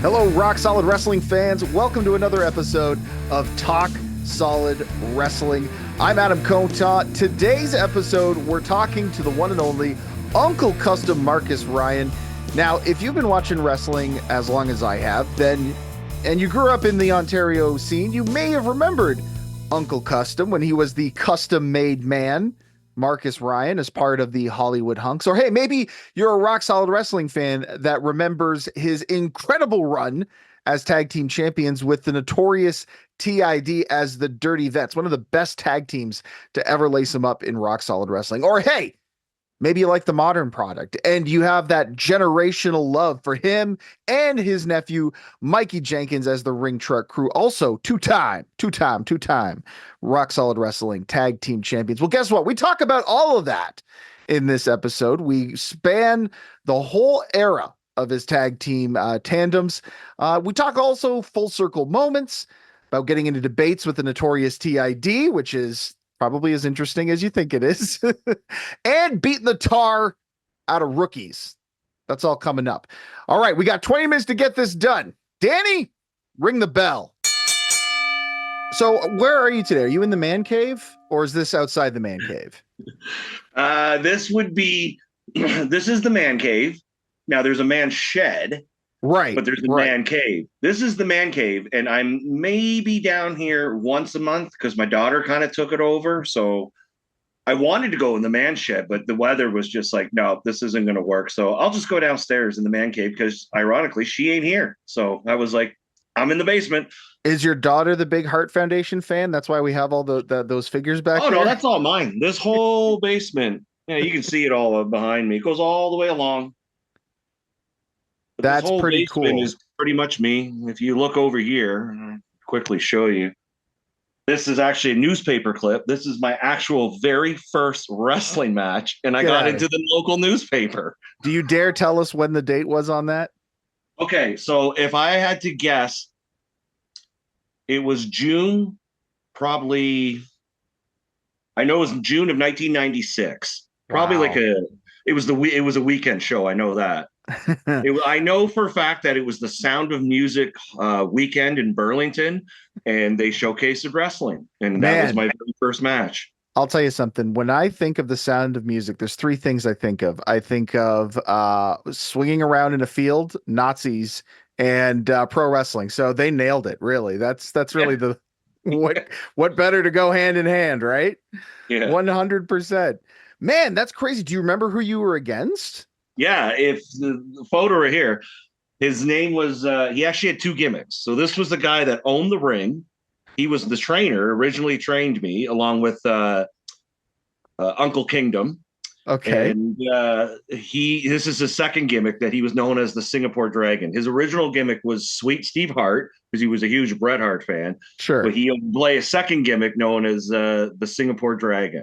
Hello, Rock Solid Wrestling fans. Welcome to another episode of Talk Solid Wrestling. I'm Adam Contant. Today's episode, we're talking to the one and only Uncle Custom Markus Ryan. Now, if you've been watching wrestling as long as I have, and you grew up in the Ontario scene, you may have remembered Uncle Custom when he was the custom-made man, Markus Ryan, as part of the Hollywood Hunks. Or hey, maybe you're a Rock Solid Wrestling fan that remembers his incredible run as tag team champions with the notorious TID as the Dirty Vets, one of the best tag teams to ever lace them up in Rock Solid Wrestling. Or hey, maybe you like the modern product and you have that generational love for him and his nephew, Mikey Jenkins, as the Ring Truck Crew. Also two-time Rock Solid Wrestling tag team champions. Well, guess what? We talk about all of that in this episode. We span the whole era of his tag team tandems. We talk also full circle moments about getting into debates with the notorious TID, which is probably as interesting as you think it is, and beating the tar out of rookies. That's all coming up. All right, we got 20 minutes to get this done. Danny, ring the bell. So where are you today? Are you in the man cave or is this outside the man cave? This is the man cave. Now there's a man shed. Right. But there's the man cave. This is the man cave. And I'm maybe down here once a month because my daughter kind of took it over. So I wanted to go in the man shed, but the weather was just like, no, this isn't going to work. So I'll just go downstairs in the man cave because ironically, she ain't here. So I was like, I'm in the basement. Is your daughter the big Heart Foundation fan? That's why we have all those figures back there? Oh, no, that's all mine. This whole basement. Yeah, you can see it all behind me. It goes all the way along. But that's pretty cool. Is pretty much me. If you look over here, I'll quickly show you. This is actually a newspaper clip. This is my actual very first wrestling match, and I got into the local newspaper. Do you dare tell us when the date was on that? Okay, so if I had to guess, it was June, probably. I know it was June of 1996. Probably wow. It was a weekend show. I know that. I know for a fact that it was the Sound of Music weekend in Burlington, and they showcased wrestling, and that was my very first match. I'll tell you something. When I think of the Sound of Music, there's three things I think of. I think of swinging around in a field, Nazis, and pro wrestling. So they nailed it. Really, that's really the what better to go hand in hand, right? Yeah, 100%. Man, that's crazy. Do you remember who you were against? Yeah, if the photo right here, his name was, he actually had two gimmicks. So this was the guy that owned the ring. He was the trainer, originally trained me along with Uncle Kingdom. Okay. And this is his second gimmick that he was known as the Singapore Dragon. His original gimmick was Sweet Steve Hart because he was a huge Bret Hart fan. Sure. But he would play a second gimmick known as the Singapore Dragon.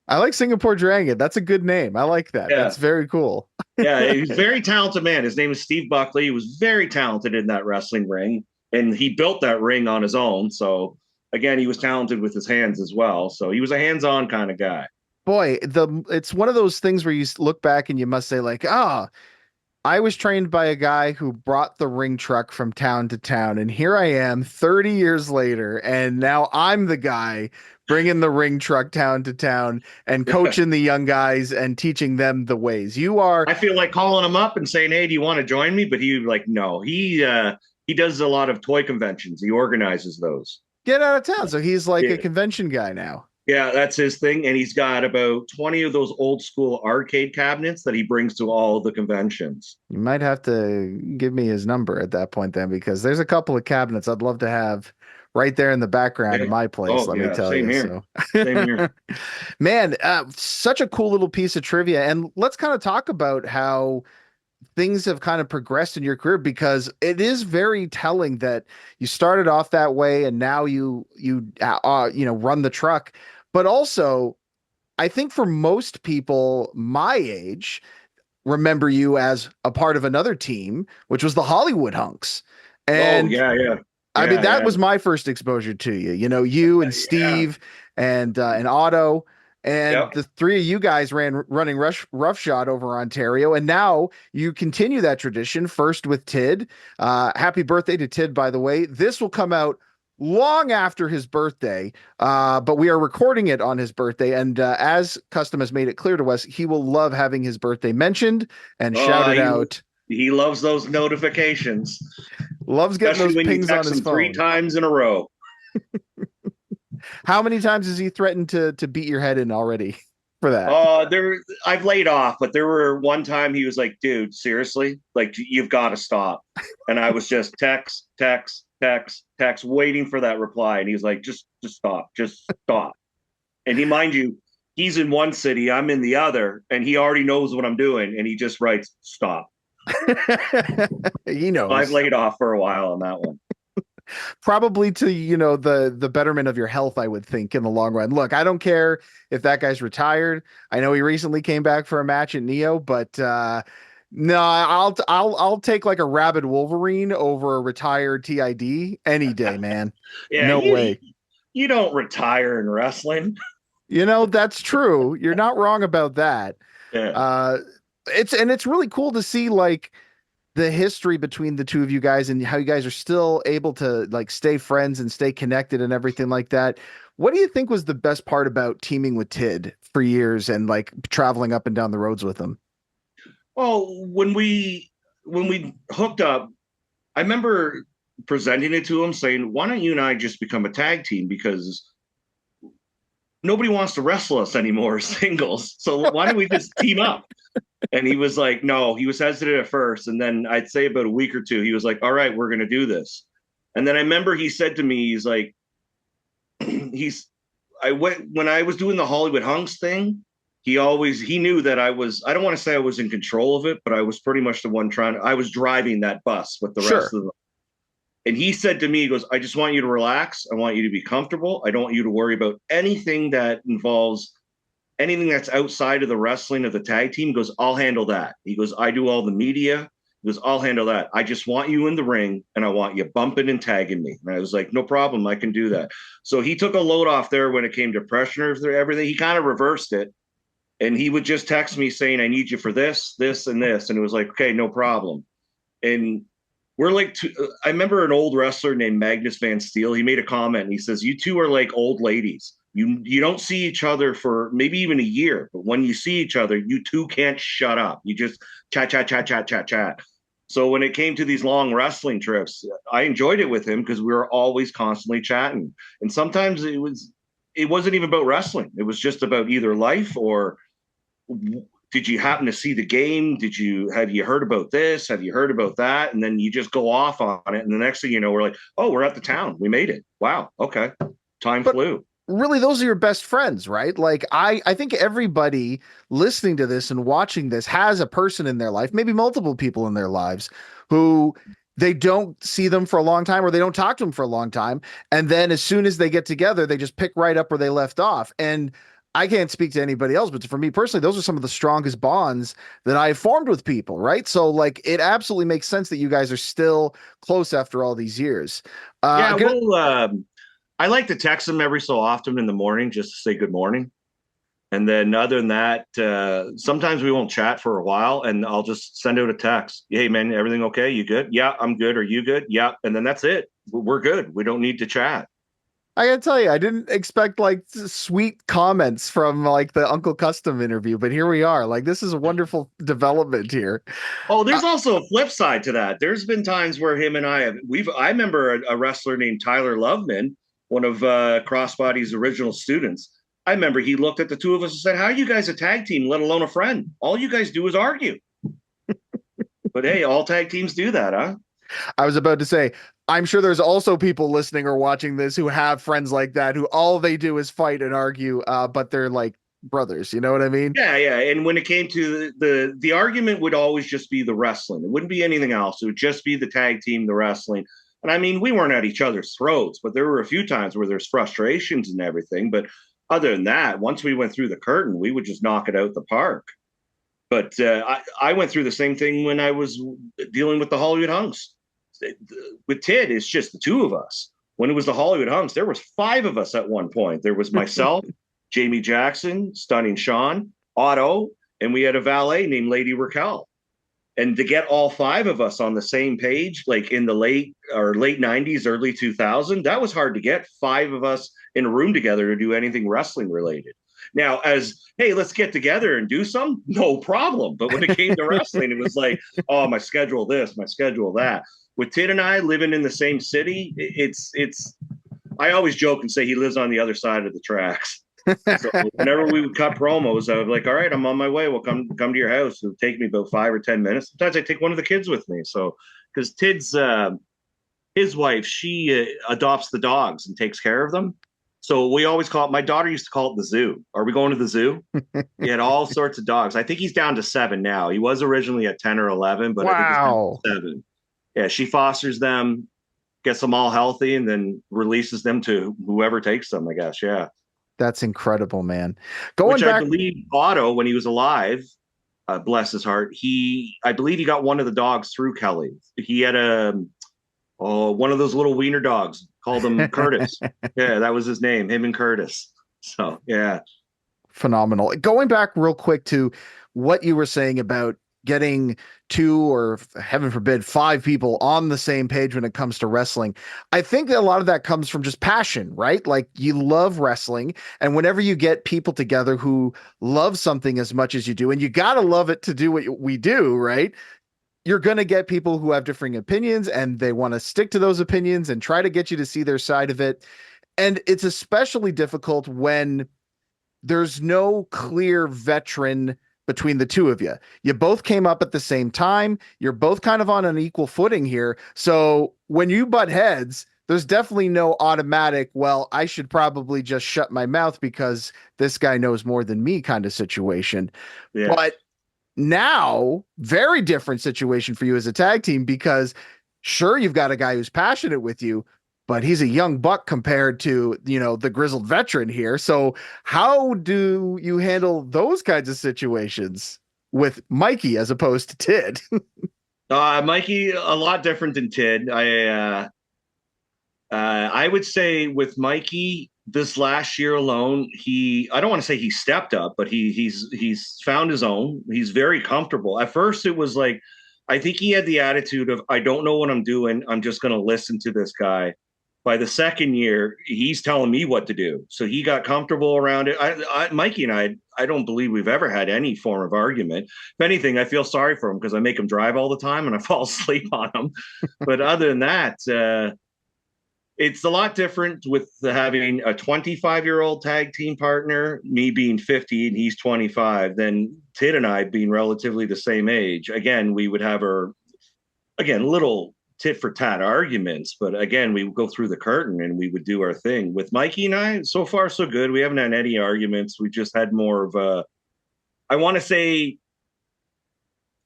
I like Singapore Dragon. That's a good name. I like that. Yeah. That's very cool. Yeah, he's a very talented man. His name is Steve Buckley. He was very talented in that wrestling ring, and he built that ring on his own. So, again, he was talented with his hands as well. So he was a hands-on kind of guy. Boy, it's one of those things where you look back and you must say, like, I was trained by a guy who brought the ring truck from town to town, and here I am 30 years later, and now I'm the guy bringing the ring truck town to town and coaching the young guys and teaching them the ways. I feel like calling him up and saying, hey, do you want to join me? But he no, he does a lot of toy conventions. He organizes those. Get out of town. So he's like a convention guy now. Yeah, that's his thing. And he's got about 20 of those old school arcade cabinets that he brings to all the conventions. You might have to give me his number at that point then, because there's a couple of cabinets I'd love to have right there in the background of my place. Let me tell you. Here. Same here. Man, such a cool little piece of trivia. And let's kind of talk about how things have kind of progressed in your career, because it is very telling that you started off that way and now you run the truck. But also, I think for most people my age, remember you as a part of another team, which was the Hollywood Hunks. And I mean, that was my first exposure to you. You know, you and Steve and Otto And Yep. the three of you guys running roughshod over Ontario, and now you continue that tradition. First with Tid. Happy birthday to Tid, by the way. This will come out long after his birthday, but we are recording it on his birthday. And as Custom has made it clear to us, he will love having his birthday mentioned and shouted out. He loves those notifications, Loves getting especially those when you pings on text his him 3 phone. times in a row. How many times has he threatened to beat your head in already for that? I've laid off, but there were one time he was like, dude, seriously, like you've got to stop. And I was just text, waiting for that reply. And he was like, just stop, just stop. And mind you, he's in one city, I'm in the other, and he already knows what I'm doing. And he just writes, stop. He knows. So I've laid off for a while on that one. Probably to, the betterment of your health, I would think, in the long run. Look, I don't care if that guy's retired. I know he recently came back for a match at Neo, but no, I'll take like a rabid Wolverine over a retired TID any day, man. Yeah, no way. You don't retire in wrestling. That's true. You're not wrong about that. Yeah. It's really cool to see like the history between the two of you guys and how you guys are still able to like stay friends and stay connected and everything like that. What do you think was the best part about teaming with Tid for years and like traveling up and down the roads with him? Well, when we hooked up, I remember presenting it to him saying, why don't you and I just become a tag team? Because nobody wants to wrestle us anymore singles. So why don't we just team up? And he was like, no, he was hesitant at first. And then I'd say about a week or two, he was like, all right, we're going to do this. And then I remember he said to me, he's like, when I was doing the Hollywood Hunks thing, he knew that I don't want to say I was in control of it, but I was pretty much the one I was driving that bus with the rest of them. And he said to me, he goes, I just want you to relax. I want you to be comfortable. I don't want you to worry about anything that involves anything that's outside of the wrestling of the tag team. He goes, I'll handle that. He goes, I do all the media. He goes, I'll handle that. I just want you in the ring and I want you bumping and tagging me. And I was like, no problem. I can do that. So he took a load off there when it came to pressure, everything. He kind of reversed it. And he would just text me saying, I need you for this, this, and this. And it was like, okay, no problem. And we're like, I remember an old wrestler named Magnus Van Steel. He made a comment and he says, you two are like old ladies. You don't see each other for maybe even a year, but when you see each other, you two can't shut up. You just chat. So when it came to these long wrestling trips, I enjoyed it with him because we were always constantly chatting. And sometimes it wasn't even about wrestling. It was just about either life or did you happen to see the game? Have you heard about this? Have you heard about that? And then you just go off on it. And the next thing you know, we're like, oh, we're at the town. We made it. Wow. Okay. Time flew. Really, those are your best friends, right? Like I think everybody listening to this and watching this has a person in their life, maybe multiple people in their lives who they don't see them for a long time or they don't talk to them for a long time. And then as soon as they get together, they just pick right up where they left off. And I can't speak to anybody else, but for me personally, those are some of the strongest bonds that I've formed with people, right? So like it absolutely makes sense that you guys are still close after all these years. I like to text them every so often in the morning just to say good morning. And then other than that, sometimes we won't chat for a while and I'll just send out a text. Hey, man, everything okay? You good? Yeah, I'm good. Are you good? Yeah. And then that's it. We're good. We don't need to chat. I gotta tell you, I didn't expect like sweet comments from like the Uncle Custom interview, but here we are. Like this is a wonderful development here. Oh, there's also a flip side to that. There's been times where him and I remember a wrestler named Tyler Loveman, one of Crossbody's original students. I remember he looked at the two of us and said, how are you guys a tag team, let alone a friend? All you guys do is argue. But hey, all tag teams do that, huh? I was about to say, I'm sure there's also people listening or watching this who have friends like that, who all they do is fight and argue, but they're like brothers. You know what I mean? Yeah. And when it came to the argument would always just be the wrestling. It wouldn't be anything else. It would just be the tag team, the wrestling. And I mean, we weren't at each other's throats, but there were a few times where there's frustrations and everything. But other than that, once we went through the curtain, we would just knock it out the park. But I went through the same thing when I was dealing with the Hollywood Hunks. With Tid, it's just the two of us. When it was the Hollywood Hunks, there was 5 of us at one point. There was myself, Jamie Jackson, Stunning Sean, Otto, and we had a valet named Lady Raquel. And to get all five of us on the same page, like in the late 90s, early 2000, that was hard to get. Five of us in a room together to do anything wrestling related. Now, as hey, let's get together and do some, no problem. But when it came to wrestling, it was like, oh, my schedule this, my schedule that. With Tid and I living in the same city, it's. I always joke and say he lives on the other side of the tracks. So whenever we would cut promos, I would be like, all right, I'm on my way. We'll come to your house. It'll take me about 5 or 10 minutes. Sometimes I take one of the kids with me. So because Tid's his wife, she adopts the dogs and takes care of them. So we always call it, my daughter used to call it the zoo. Are we going to the zoo? He had all sorts of dogs. I think he's down to 7 now. He was originally at 10 or 11, but I think he's down to 7. Yeah, she fosters them, gets them all healthy, and then releases them to whoever takes them, I guess. Yeah. That's incredible, man. Which I believe Otto, when he was alive, bless his heart, I believe he got one of the dogs through Kelly. He had one of those little wiener dogs, called him Curtis. Yeah, that was his name, him and Curtis. So, yeah. Phenomenal. Going back real quick to what you were saying about getting 2 or heaven forbid 5 people on the same page when it comes to wrestling. I think that a lot of that comes from just passion, right? Like you love wrestling, and whenever you get people together who love something as much as you do, and you got to love it to do what we do, right? You're going to get people who have differing opinions, and they want to stick to those opinions and try to get you to see their side of it. And it's especially difficult when there's no clear veteran between the two of you. You both came up at the same time. You're both kind of on an equal footing here. So when you butt heads, there's definitely no automatic, well, I should probably just shut my mouth because this guy knows more than me kind of situation. Yeah. But now, very different situation for you as a tag team, because sure, you've got a guy who's passionate with you, but he's a young buck compared to, the grizzled veteran here. So how do you handle those kinds of situations with Mikey as opposed to Tid? Mikey, a lot different than Tid. I would say with Mikey, this last year alone, I don't want to say he stepped up, but he's found his own. He's very comfortable. At first, it was like, I think he had the attitude of, I don't know what I'm doing. I'm just going to listen to this guy. By the second year, he's telling me what to do. So he got comfortable around it. Mikey and I don't believe we've ever had any form of argument. If anything, I feel sorry for him because I make him drive all the time and I fall asleep on him. But other than that, it's a lot different with having a 25-year-old tag team partner, me being 50 and he's 25, than Tid and I being relatively the same age. Again, we would have little tit for tat arguments, but again, we would go through the curtain and we would do our thing. With Mikey and I, so far so good. We haven't had any arguments. We just had more of I want to say,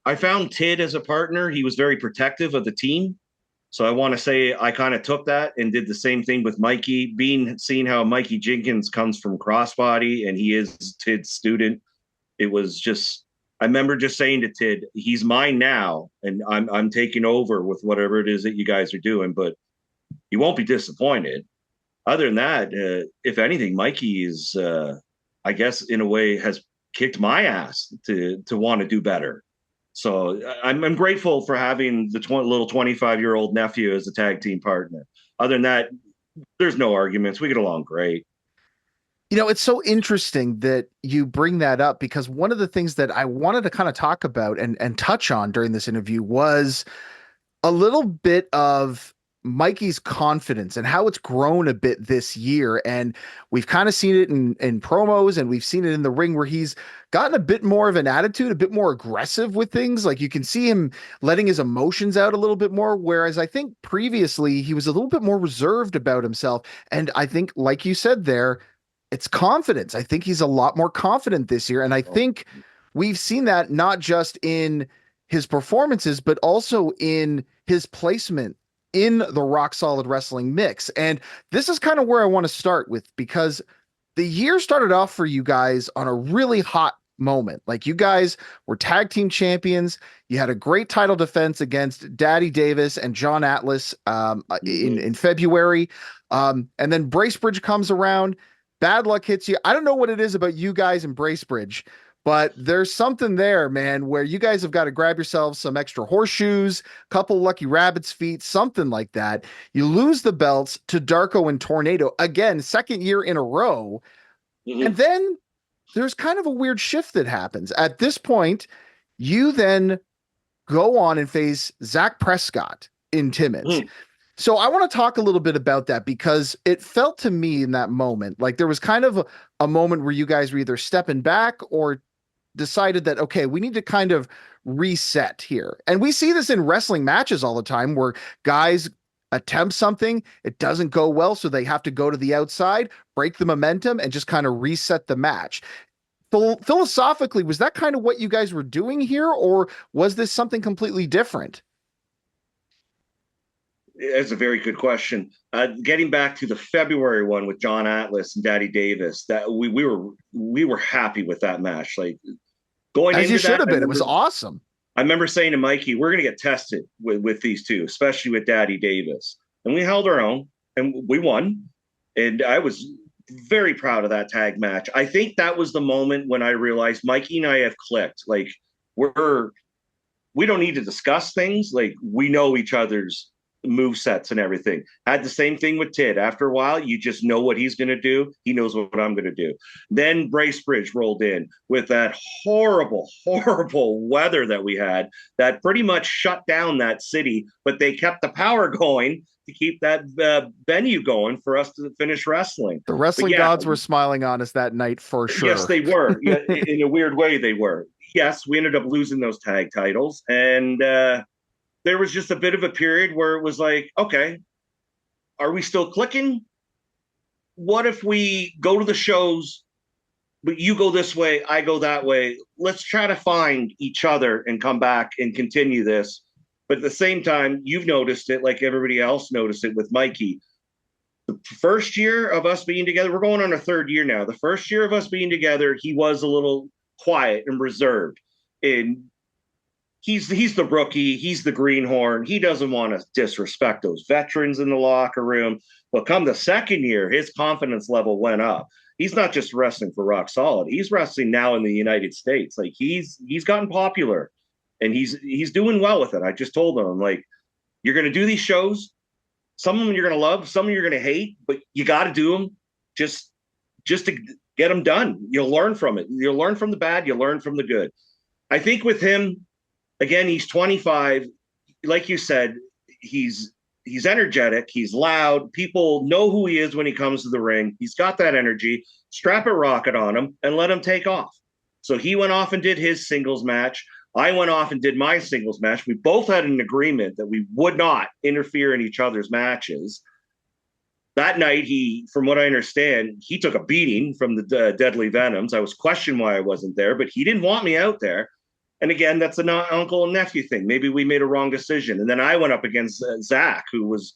I found Tid as a partner. He was very protective of the team. So I want to say I kind of took that and did the same thing with Mikey, seeing how Mikey Jenkins comes from Crossbody and he is Tid's student. It was just, I remember just saying to Tid, he's mine now, and I'm taking over with whatever it is that you guys are doing, but you won't be disappointed. Other than that, if anything, Mikey is, I guess, in a way, has kicked my ass to want to do better. So I'm grateful for having the little 25-year-old nephew as a tag team partner. Other than that, there's no arguments. We get along great. It's so interesting that you bring that up, because one of the things that I wanted to kind of talk about and touch on during this interview was a little bit of Mikey's confidence and how it's grown a bit this year. And we've kind of seen it in promos, and we've seen it in the ring where he's gotten a bit more of an attitude, a bit more aggressive with things. Like you can see him letting his emotions out a little bit more. Whereas I think previously he was a little bit more reserved about himself. And I think, like you said there, it's confidence. I think he's a lot more confident this year. And I think we've seen that not just in his performances, but also in his placement in the Rock Solid Wrestling mix. And this is kind of where I want to start with, because the year started off for you guys on a really hot moment. Like you guys were tag team champions. You had a great title defense against Daddy Davis and John Atlas in February. And then Bracebridge comes around. bad luck hits you. I don't know what it is about you guys in Bracebridge, but there's something there, man, where you guys have got to grab yourselves some extra horseshoes, couple lucky rabbit's feet, something like that. You lose the belts to Darko and Tornado again, second year in a row. And then there's kind of a weird shift that happens. At this point, you then go on and face Zach Prescott in Timmins. So I want to talk a little bit about that because it felt to me in that moment like there was kind of a moment where you guys were either stepping back or decided that, okay, we need to kind of reset here. And we see this in wrestling matches all the time where guys attempt something, it doesn't go well, so they have to go to the outside, break the momentum, and just kind of reset the match. Philosophically, was that kind of what you guys were doing here, or was this something completely different? That's a very good question. Getting back to the February one with John Atlas and Daddy Davis, that we were happy with that match. Like going as into you should that, have been. It was awesome. I remember saying to Mikey, we're going to get tested with these two, especially with Daddy Davis. And we held our own and we won. And I was very proud of that tag match. I think that was the moment when I realized Mikey and I have clicked. Like we don't need to discuss things. Like we know each other's move sets and everything. Had the same thing with Tid. After a while, you just know what he's going to do. He knows what I'm going to do. Then Bracebridge rolled in with that horrible, horrible weather that we had that pretty much shut down that city, but they kept the power going to keep that venue going for us to finish wrestling. The wrestling gods were smiling on us that night for sure. Yes, they were. Yeah, in a weird way, they were. Yes, we ended up losing those tag titles, and there was just a bit of a period where it was like, okay, are we still clicking? What if we go to the shows, but you go this way, I go that way? Let's try to find each other and come back and continue this. But at the same time, you've noticed it like everybody else noticed it with Mikey. The first year of us being together, we're going on our third year now. The first year of us being together, he was a little quiet and reserved. And he's the rookie. He's the greenhorn. He doesn't want to disrespect those veterans in the locker room. But come the second year, his confidence level went up. He's not just wrestling for Rock Solid. He's wrestling now in the United States. Like he's gotten popular, and he's doing well with it. I just told him, I'm like, you're going to do these shows. Some of them you're going to love, some of them you're going to hate, but you got to do them just to get them done. You'll learn from it. You'll learn from the bad. You'll learn from the good. I think with him, again, he's 25. Like you said, he's energetic. He's loud. People know who he is when he comes to the ring. He's got that energy. Strap a rocket on him and let him take off. So he went off and did his singles match. I went off and did my singles match. We both had an agreement that we would not interfere in each other's matches. That night, from what I understand, he took a beating from the Deadly Venoms. I was questioned why I wasn't there, but he didn't want me out there. And again, that's an uncle and nephew thing. Maybe we made a wrong decision. And then I went up against Zach, who was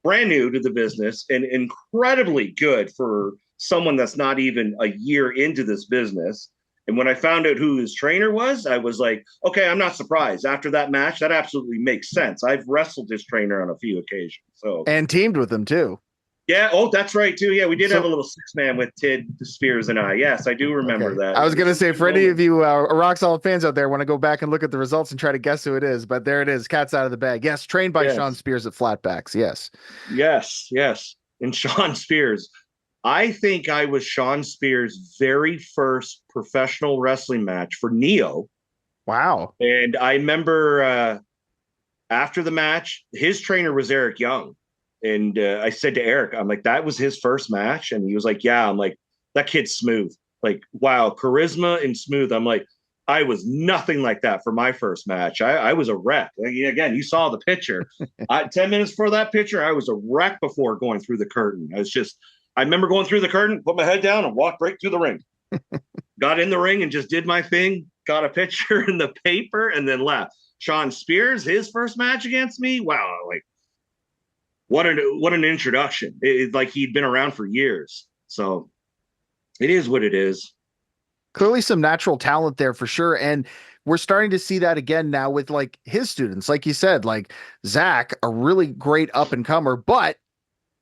brand new to the business and incredibly good for someone that's not even a year into this business. And when I found out who his trainer was, I was like, okay, I'm not surprised. After that match, that absolutely makes sense. I've wrestled his trainer on a few occasions. And teamed with him too. Yeah. Oh, that's right too. Yeah, we did have a little 6-man with Tid Spears and I. Yes, I do remember that. I was going to say, for any of you Rock Solid fans out there, want to go back and look at the results and try to guess who it is, but there it is. Cat's out of the bag. Yes, trained by Sean Spears at Flatbacks. Yes. Yes. And Sean Spears. I think I was Sean Spears' very first professional wrestling match for Neo. Wow. And I remember after the match, his trainer was Eric Young. And I said to Eric, I'm like, that was his first match? And he was like, yeah. I'm like, that kid's smooth. Like, wow, charisma and smooth. I'm like, I was nothing like that for my first match. I was a wreck. Again, you saw the picture. 10 minutes before that picture, I was a wreck before going through the curtain. I remember going through the curtain, put my head down, and walked right through the ring. Got in the ring and just did my thing, got a picture in the paper, and then left. Sean Spears, his first match against me, wow, like what an introduction. Like he'd been around for years. So it is what it is. Clearly some natural talent there for sure. And we're starting to see that again now with like his students. Like you said, like Zach, a really great up and comer, but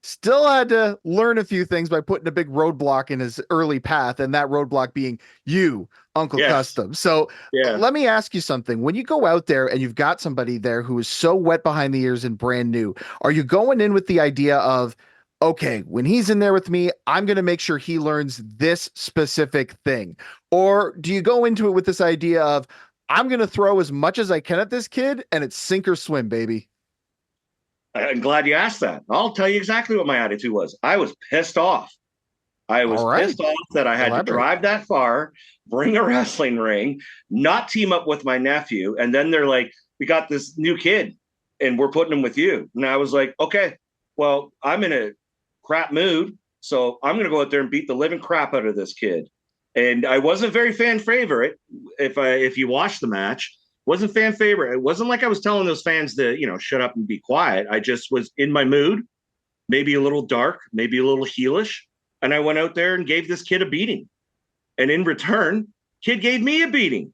Still had to learn a few things by putting a big roadblock in his early path, and that roadblock being you, Uncle Yes. Custom. So Yeah. let me ask you something. When you go out there and you've got somebody there who is so wet behind the ears and brand new, are you going in with the idea of, okay, when he's in there with me, I'm going to make sure he learns this specific thing? Or do you go into it with this idea of, I'm going to throw as much as I can at this kid and it's sink or swim, baby? I'm glad you asked that. I'll tell you exactly what my attitude was. I was pissed off. I was All right. pissed off that I had Elaborate. to drive that far, bring a wrestling ring, not team up with my nephew. And then they're like, we got this new kid and we're putting him with you. And I was like, okay, well, I'm in a crap mood. So I'm going to go out there and beat the living crap out of this kid. And I wasn't very fan favorite. If you watch the match, wasn't fan favorite. It wasn't like I was telling those fans to, shut up and be quiet. I just was in my mood, maybe a little dark, maybe a little heelish. And I went out there and gave this kid a beating. And in return, kid gave me a beating.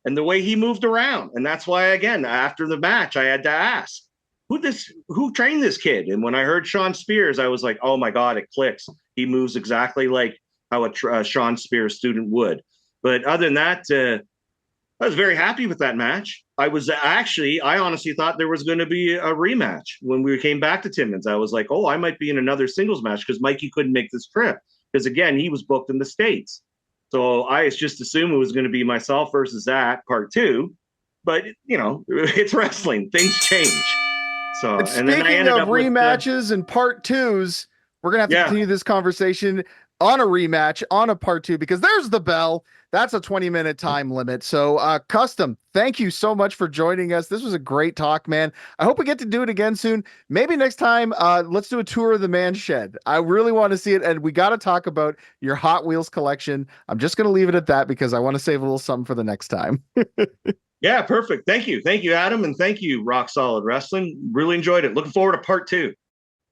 And the way he moved around. And that's why, again, after the match, I had to ask, who trained this kid? And when I heard Sean Spears, I was like, oh my God, it clicks. He moves exactly like how a Sean Spears student would. But other than that, I was very happy with that match. I honestly thought there was going to be a rematch when we came back to Timmins. I was like, oh, I might be in another singles match because Mikey couldn't make this trip because, again, he was booked in the States. So I just assumed it was going to be myself versus that part 2. But, it's wrestling. Things change. So, and then I ended up with rematches and part 2s. We're going to have to continue this conversation on a rematch, on a part 2, because there's the bell. That's a 20-minute time limit. So, Custom, thank you so much for joining us. This was a great talk, man. I hope we get to do it again soon. Maybe next time, let's do a tour of the man shed. I really want to see it, and we got to talk about your Hot Wheels collection. I'm just going to leave it at that because I want to save a little something for the next time. Yeah, perfect. Thank you. Thank you, Adam, and thank you, Rock Solid Wrestling. Really enjoyed it. Looking forward to part 2.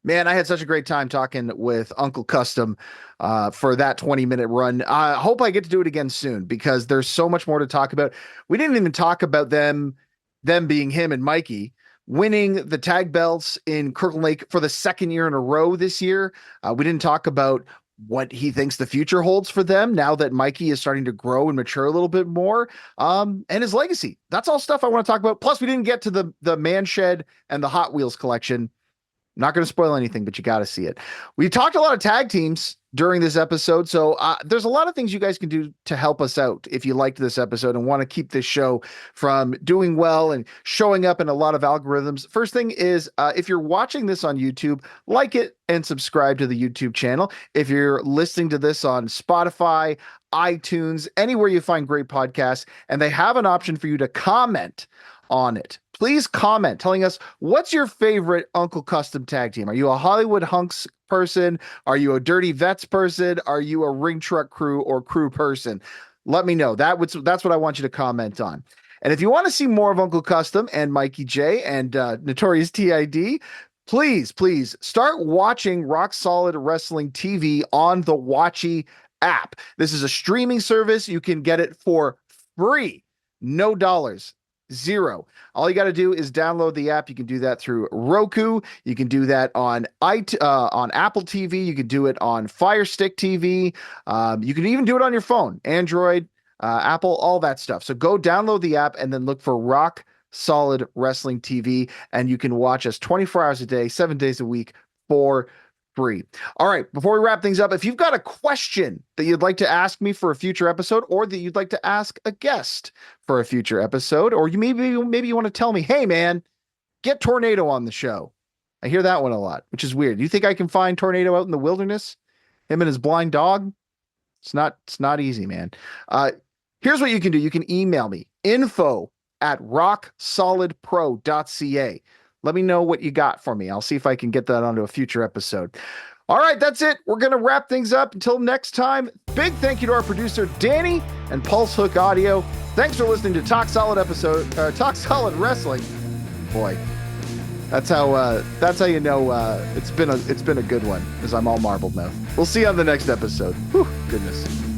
Man, I had such a great time talking with Uncle Custom for that 20-minute run. I hope I get to do it again soon because there's so much more to talk about. We didn't even talk about them being him and Mikey winning the tag belts in Kirkland Lake for the second year in a row this year. We didn't talk about what he thinks the future holds for them now that Mikey is starting to grow and mature a little bit more, and his legacy. That's all stuff I want to talk about. Plus, we didn't get to the man shed and the Hot Wheels collection. Not going to spoil anything, but you got to see it. We talked a lot of tag teams during this episode, so there's a lot of things you guys can do to help us out if you liked this episode and want to keep this show from doing well and showing up in a lot of algorithms. First thing is, if you're watching this on YouTube, like it and subscribe to the YouTube channel. If you're listening to this on Spotify, iTunes, anywhere you find great podcasts, and they have an option for you to comment on it. Please comment telling us what's your favorite Uncle Custom tag team. Are you a Hollywood Hunks person? Are you a Dirty Vets person? Are you a Ring Truck Crew or Crew person? Let me know. That's what I want you to comment on. And if you want to see more of Uncle Custom and Mikey J and Notorious TID, please start watching Rock Solid Wrestling TV on the Watchie app. This is a streaming service. You can get it for free. No dollars. Zero. All you got to do is download the app. You can do that through Roku. You can do that on Apple TV. You can do it on Fire Stick TV. You can even do it on your phone, Android, Apple, all that stuff. So go download the app and then look for Rock Solid Wrestling TV, and you can watch us 24 hours a day, 7 days a week for free. All right, before we wrap things up, if you've got a question that you'd like to ask me for a future episode, or that you'd like to ask a guest for a future episode, or maybe you want to tell me, hey man, get Tornado on the show. I hear that one a lot, which is weird. You think I can find Tornado out in the wilderness? Him and his blind dog? It's not easy, man. Here's what you can do. You can email me, info@rocksolidpro.ca. Let me know what you got for me. I'll see if I can get that onto a future episode. All right, that's it. We're going to wrap things up. Until next time, big thank you to our producer, Danny, and Pulse Hook Audio. Thanks for listening to Talk Solid Wrestling. Boy, that's how you know it's been a good one, because I'm all marbled mouth. We'll see you on the next episode. Whew, goodness.